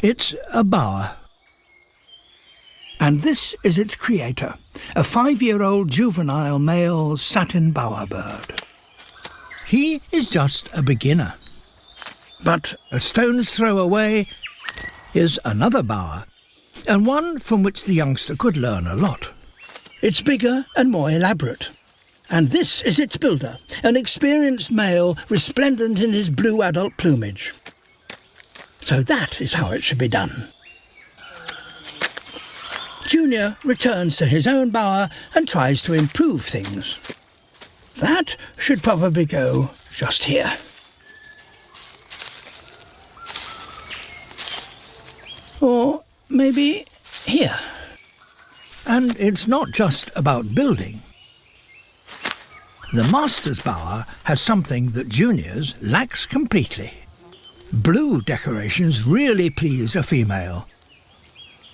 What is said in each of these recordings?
It's a boa. And this is its creator, a 5-year-old juvenile male satin boa bird. He is just a beginner. But a stone's throw away is another boa, and one from which the youngster could learn a lot. It's bigger and more elaborate. And this is its builder, an experienced male resplendent in his blue adult plumage. So that is how it should be done. Junior returns to his own bower and tries to improve things. That should probably go just here. Or maybe here. And it's not just about building. The master's bower has something that Junior's lacks completely. Blue decorations really please a female.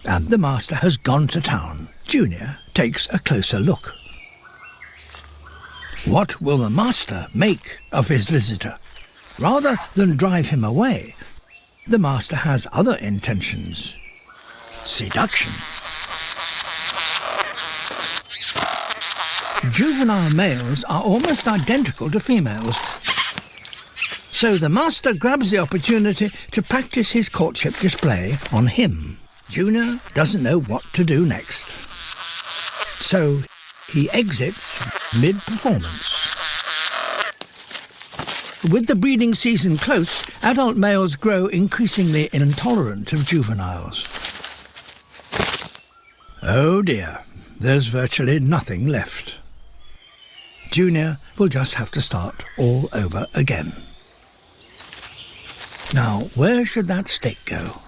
And the master has gone to town. Junior takes a closer look. What will the master make of his visitor? Rather than drive him away, the master has other intentions. Seduction. Juvenile males are almost identical to females, so the master grabs the opportunity to practice his courtship display on him. Junior doesn't know what to do next, so he exits mid-performance. With the breeding season close, adult males grow increasingly intolerant of juveniles. Oh dear, there's virtually nothing left. Junior will just have to start all over again. Now, where should that stick go?